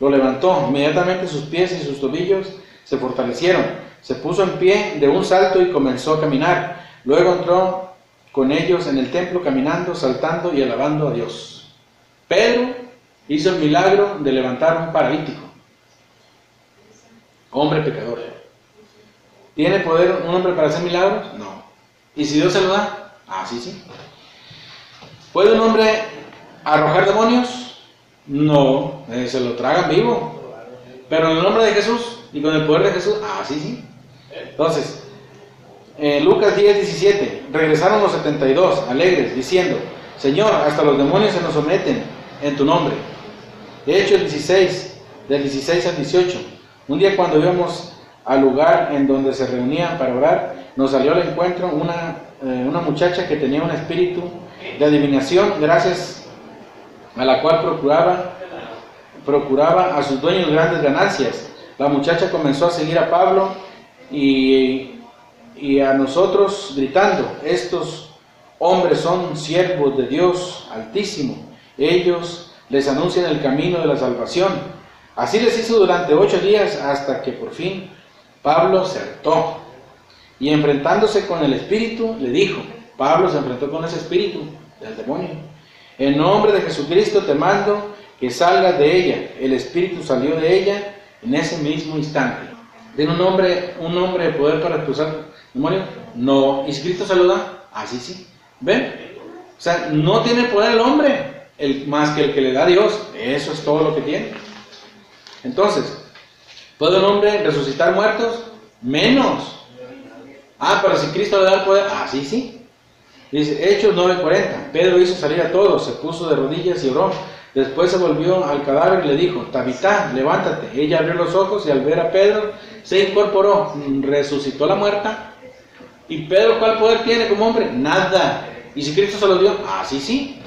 lo levantó. Inmediatamente sus pies y sus tobillos se fortalecieron. Se puso en pie de un salto y comenzó a caminar. Luego entró con ellos en el templo caminando, saltando y alabando a Dios. Pedro hizo el milagro de levantar un paralítico, hombre pecador. ¿Tiene poder un hombre para hacer milagros? No. ¿Y si Dios se lo da? Ah, sí. ¿Puede un hombre arrojar demonios? No, se lo tragan vivo. Pero en el nombre de Jesús y con el poder de Jesús, sí. Entonces, Lucas 10:17, regresaron los 72, alegres, diciendo: Señor, hasta los demonios se nos someten en tu nombre. Hechos 16, del 16 al 18, un día cuando íbamos al lugar en donde se reunían para orar, nos salió al encuentro una muchacha que tenía un espíritu de adivinación, gracias a la cual procuraba a sus dueños grandes ganancias. La muchacha comenzó a seguir a Pablo y a nosotros gritando: estos hombres son siervos de Dios Altísimo, ellos les anuncian el camino de la salvación. Así les hizo durante 8 días hasta que por fin Pablo se hartó y enfrentándose con el espíritu le dijo, Pablo se enfrentó con ese espíritu del demonio: en nombre de Jesucristo te mando que salgas de ella. El espíritu salió de ella en ese mismo instante. ¿Tiene un hombre de poder para expulsar demonio? No. ¿Y si Cristo se lo da? Sí. ¿Ven? O sea, no tiene poder el hombre, más que el que le da Dios. Eso es todo lo que tiene. Entonces, ¿puede un hombre resucitar muertos? Menos. Pero si Cristo le da el poder, sí. Dice, Hechos 9:40, Pedro hizo salir a todos, se puso de rodillas y oró. Después se volvió al cadáver y le dijo, Tabitá, levántate. Ella abrió los ojos y al ver a Pedro se incorporó, resucitó la muerta. ¿Y Pedro cuál poder tiene como hombre? Nada. ¿Y si Cristo se lo dio? Sí.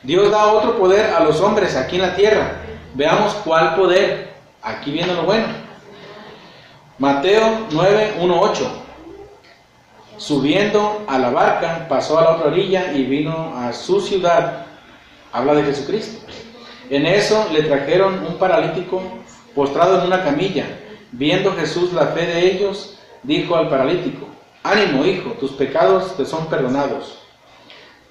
Dios da otro poder a los hombres aquí en la tierra. Veamos cuál poder. Aquí viene lo bueno. Mateo 9:1-8. Subiendo a la barca, pasó a la otra orilla y vino a su ciudad. Habla de Jesucristo. En eso le trajeron un paralítico postrado en una camilla. Viendo Jesús la fe de ellos, dijo al paralítico, ánimo, hijo, tus pecados te son perdonados.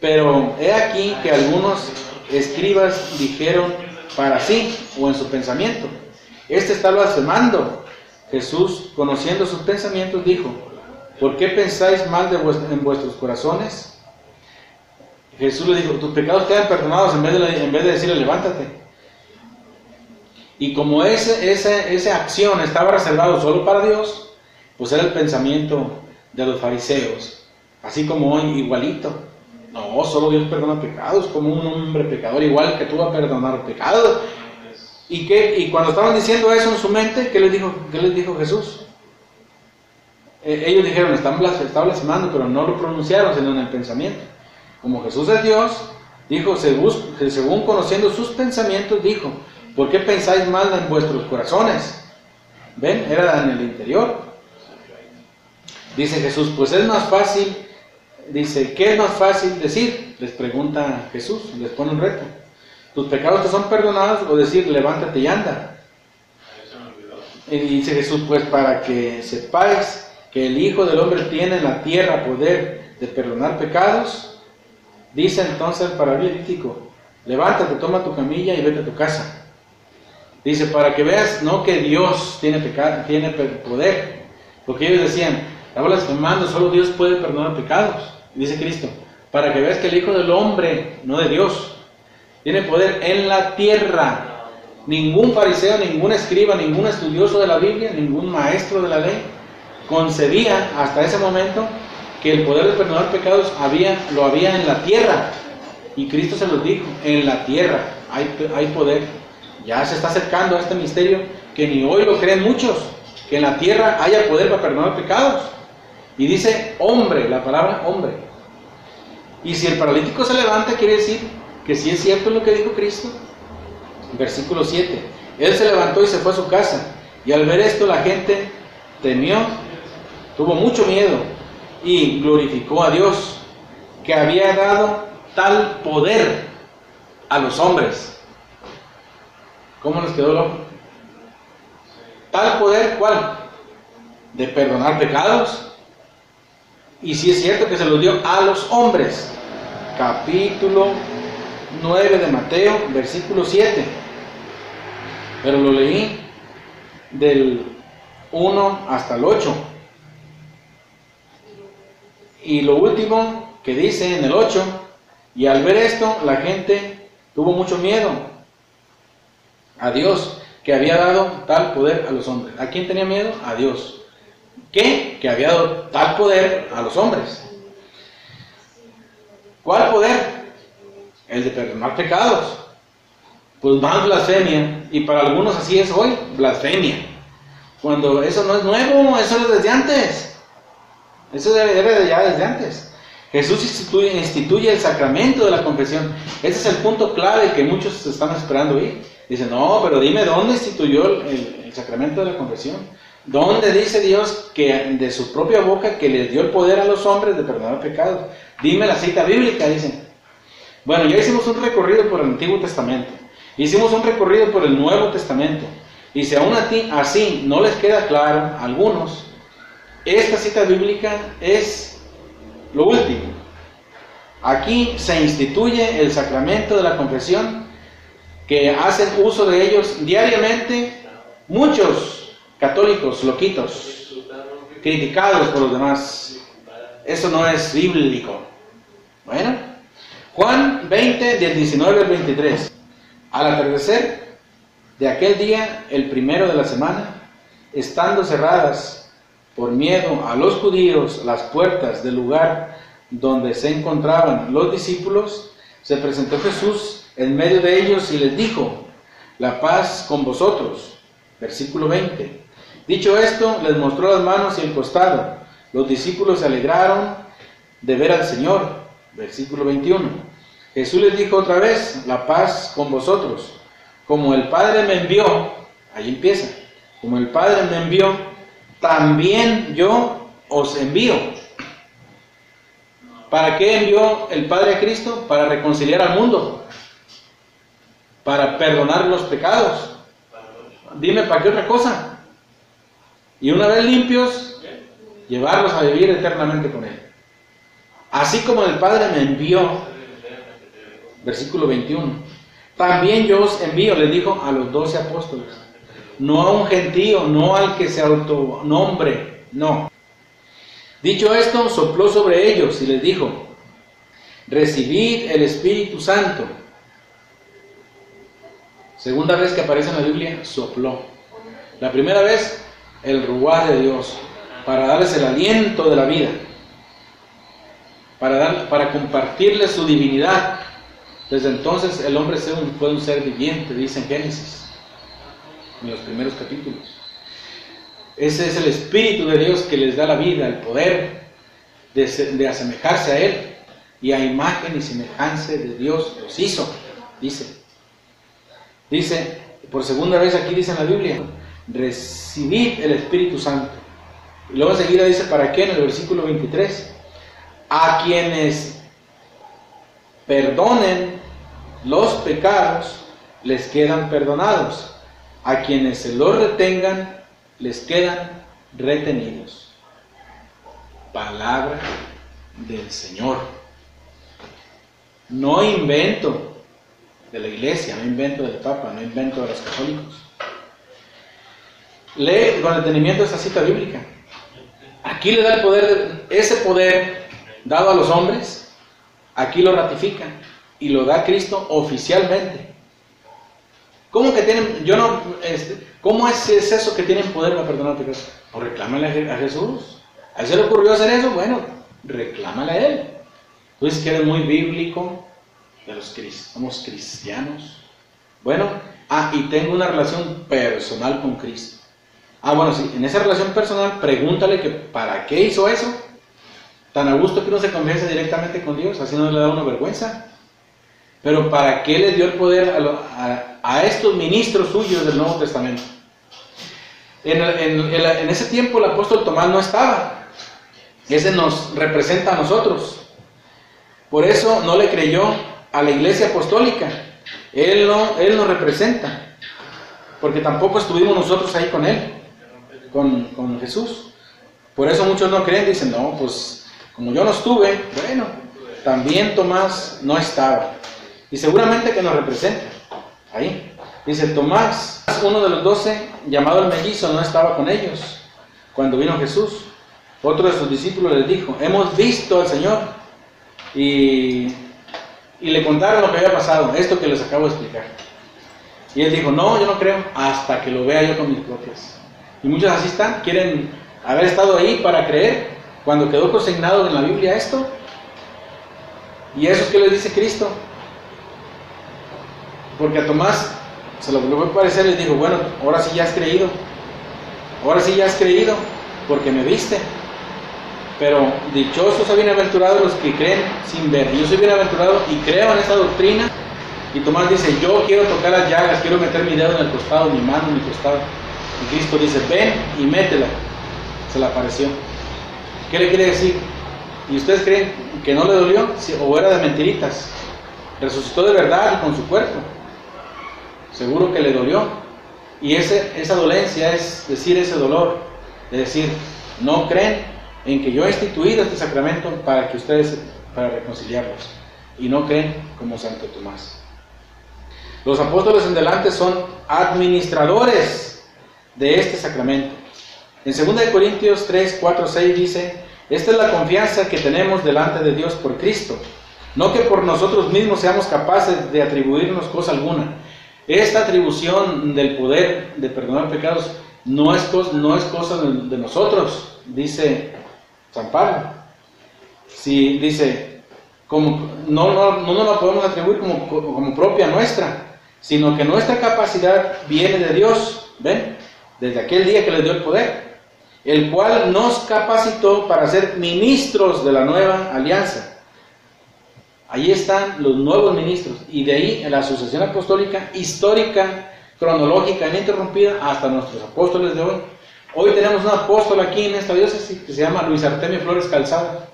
Pero he aquí que algunos escribas dijeron para sí o en su pensamiento, este está blasfemando. Jesús, conociendo sus pensamientos, dijo, ¿por qué pensáis mal en vuestros corazones? Jesús le dijo, tus pecados quedan perdonados en vez de decirle, levántate. Y como esa acción estaba reservado solo para Dios, pues era el pensamiento de los fariseos, así como hoy, igualito. No, solo Dios perdona pecados, como un hombre pecador igual que tú va a perdonar pecados. Y cuando estaban diciendo eso en su mente, ¿qué les dijo Jesús? Ellos dijeron, está blasfemando, pero no lo pronunciaron, sino en el pensamiento. Como Jesús es Dios, dijo, según conociendo sus pensamientos, dijo, ¿por qué pensáis mal en vuestros corazones? ¿Ven? Era en el interior. Dice Jesús, pues es más fácil, dice, ¿qué es más fácil decir? Les pregunta Jesús, les pone un reto. ¿Tus pecados te son perdonados? O decir, levántate y anda. Y dice Jesús, pues para que sepáis que el Hijo del Hombre tiene en la tierra poder de perdonar pecados, dice entonces el paralítico, levántate, toma tu camilla y vete a tu casa. Dice, para que veas, no que Dios tiene poder, porque ellos decían, está blasfemando, solo Dios puede perdonar pecados. Dice Cristo, para que veas que el Hijo del Hombre, no de Dios, tiene poder en la tierra. Ningún fariseo, ningún escriba, ningún estudioso de la Biblia, ningún maestro de la ley concebía hasta ese momento que el poder de perdonar pecados lo había en la tierra. Y Cristo se los dijo, en la tierra hay poder. Ya se está acercando a este misterio que ni hoy lo creen muchos, que en la tierra haya poder para perdonar pecados. Y dice hombre, la palabra hombre. Y si el paralítico se levanta, quiere decir que sí es cierto lo que dijo Cristo. Versículo 7. Él se levantó y se fue a su casa. Y al ver esto la gente temió, tuvo mucho miedo y glorificó a Dios que había dado tal poder a los hombres. ¿Cómo nos quedó el ojo? tal poder, ¿cuál? De perdonar pecados. Y si es cierto que se los dio a los hombres. Capítulo 9 de Mateo, versículo 7. Pero lo leí del 1 hasta el 8. Y lo último que dice en el 8, y al ver esto, la gente tuvo mucho miedo a Dios, que había dado tal poder a los hombres. ¿A quién tenía miedo? A Dios. ¿Qué? Que había dado tal poder a los hombres. ¿Cuál poder? El de perdonar pecados. Pues más blasfemia, y para algunos así es hoy, blasfemia. Cuando eso no es nuevo, eso es desde antes. Eso era ya desde antes. Jesús instituye el sacramento de la confesión. Ese es el punto clave que muchos están esperando oír. Dicen, no, pero dime dónde instituyó el sacramento de la confesión. ¿Dónde dice Dios que de su propia boca que les dio el poder a los hombres de perdonar pecados? Dime la cita bíblica, dicen. Bueno, ya hicimos un recorrido por el Antiguo Testamento. Hicimos un recorrido por el Nuevo Testamento. Y si aún así no les queda claro a algunos, esta cita bíblica es lo último. Aquí se instituye el sacramento de la confesión, que hacen uso de ellos diariamente muchos católicos loquitos, criticados por los demás. Eso no es bíblico. Bueno, Juan 20, del 19 al 23. Al atardecer de aquel día, el primero de la semana, estando cerradas por miedo a los judíos las puertas del lugar donde se encontraban los discípulos, se presentó Jesús en medio de ellos y les dijo: la paz con vosotros. Versículo 20. Dicho esto, les mostró las manos y el costado. Los discípulos se alegraron de ver al Señor. Versículo 21. Jesús les dijo otra vez: la paz con vosotros. Como el Padre me envió, ahí empieza, como el Padre me envió, también yo os envío. ¿Para qué envió el Padre a Cristo? Para reconciliar al mundo, para perdonar los pecados. Dime, ¿para qué otra cosa? Y una vez limpios, llevarlos a vivir eternamente con Él. Así como el Padre me envió, versículo 21, también yo os envío, les dijo a los 12 apóstoles, no a un gentío, no al que se autonombre, no. Dicho esto, sopló sobre ellos y les dijo: recibid el Espíritu Santo. Segunda vez que aparece en la Biblia, sopló. La primera vez, el ruaj de Dios, para darles el aliento de la vida, para compartirles su divinidad. Desde entonces el hombre fue un ser viviente, dice en Génesis, en los primeros capítulos. Ese es el Espíritu de Dios que les da la vida, el poder de asemejarse a Él, y a imagen y semejanza de Dios los hizo, dice. Dice, por segunda vez aquí dice en la Biblia, recibid el Espíritu Santo. Y luego enseguida dice, ¿para qué? En el versículo 23, a quienes perdonen los pecados, les quedan perdonados. A quienes se los retengan, les quedan retenidos. Palabra del Señor. No invento de la iglesia, no invento del Papa, no invento de los católicos. Lee con detenimiento esta cita bíblica. Aquí le da el poder, ese poder dado a los hombres, aquí lo ratifica y lo da Cristo oficialmente. ¿Cómo que tienen, cómo es eso que tienen poder para perdonar pecados? Pues reclámale a Jesús. ¿A él se le ocurrió hacer eso? Bueno, reclámale a Él. Tú dices que eres muy bíblico, somos cristianos. Bueno, y tengo una relación personal con Cristo. Bueno, sí, en esa relación personal, pregúntale que ¿para qué hizo eso? Tan a gusto que uno se confiesa directamente con Dios, así no le da una vergüenza. Pero ¿para qué le dio el poder a estos ministros suyos del Nuevo Testamento? En ese tiempo el apóstol Tomás no estaba. Ese nos representa a nosotros. Por eso no le creyó a la iglesia apostólica. Él nos representa. Porque tampoco estuvimos nosotros ahí con él. con Jesús. Por eso muchos no creen, dicen, no, pues como yo no estuve, bueno, también Tomás no estaba. Y seguramente que nos representa ahí. Dice, Tomás, uno de los 12, llamado el mellizo, no estaba con ellos cuando vino Jesús. Otro de sus discípulos les dijo, hemos visto al Señor. Y le contaron lo que había pasado, esto que les acabo de explicar. Y él dijo, no, yo no creo, hasta que lo vea yo con mis propias. Y muchos así están, quieren haber estado ahí para creer, cuando quedó consignado en la Biblia esto. ¿Y eso es que les dice Cristo? Porque a Tomás se lo volvió a parecer y les dijo, bueno, ahora sí ya has creído. Ahora sí ya has creído, porque me viste. Pero dichosos o bienaventurados los que creen sin ver. Yo soy bienaventurado y creo en esta doctrina. Y Tomás dice, yo quiero tocar las llagas, quiero meter mi dedo en el costado, mi mano en mi costado. Y Cristo dice, ven y métela. Se le apareció. ¿Qué le quiere decir? ¿Y ustedes creen que no le dolió? ¿O era de mentiritas? Resucitó de verdad y con su cuerpo. Seguro que le dolió. Y esa dolencia es decir, ese dolor. Es decir, no creen en que yo he instituido este sacramento para que ustedes, para reconciliarlos. Y no creen como Santo Tomás. Los apóstoles en delante son administradores de este sacramento. En 2 Corintios 3, 4, 6 dice, esta es la confianza que tenemos delante de Dios por Cristo, no que por nosotros mismos seamos capaces de atribuirnos cosa alguna. Esta atribución del poder de perdonar pecados no es cosa de nosotros, dice San Pablo. Si dice, no nos la podemos atribuir como propia nuestra, sino que nuestra capacidad viene de Dios, ¿ven? Desde aquel día que les dio el poder, el cual nos capacitó para ser ministros de la nueva alianza. Ahí están los nuevos ministros, y de ahí la sucesión apostólica histórica, cronológica, ininterrumpida, hasta nuestros apóstoles de hoy. Hoy tenemos un apóstol aquí en esta diócesis que se llama Luis Artemio Flores Calzada,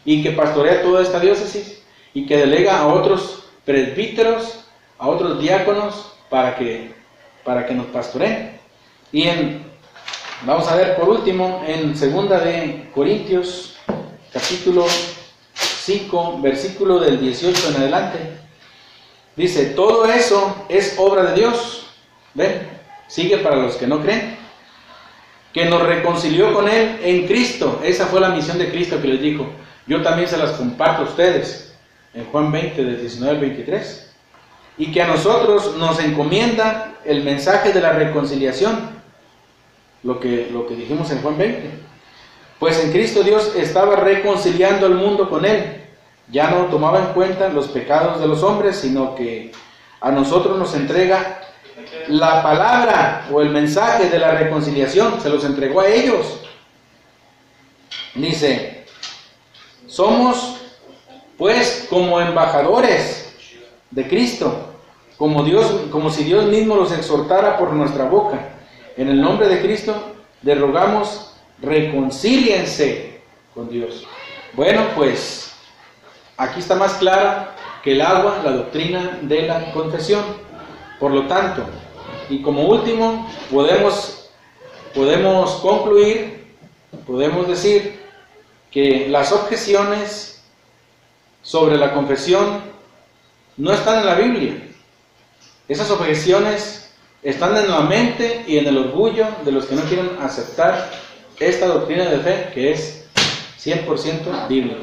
y que pastorea toda esta diócesis, y que delega a otros presbíteros, a otros diáconos, para que nos pastoreen. Y vamos a ver por último, en 2 de Corintios, capítulo 5, versículo del 18 en adelante, dice, todo eso es obra de Dios. ¿Ven? Sigue para los que no creen. Que nos reconcilió con Él en Cristo. Esa fue la misión de Cristo que les dijo. Yo también se las comparto a ustedes. En Juan 20, del 19 al 23. Y que a nosotros nos encomienda el mensaje de la reconciliación. Lo que dijimos en Juan 20. Pues en Cristo Dios estaba reconciliando al mundo con Él. Ya no tomaba en cuenta los pecados de los hombres, sino que a nosotros nos entrega la palabra o el mensaje de la reconciliación. Se los entregó a ellos. Dice, somos pues como embajadores de Cristo, como si Dios mismo los exhortara por nuestra boca. En el nombre de Cristo les rogamos, reconcíliense con Dios. Bueno, pues aquí está más clara que el agua la doctrina de la confesión. Por lo tanto, y como último, podemos concluir, podemos decir que las objeciones sobre la confesión no están en la Biblia. Esas objeciones están en la mente y en el orgullo de los que no quieren aceptar esta doctrina de fe que es 100% bíblica.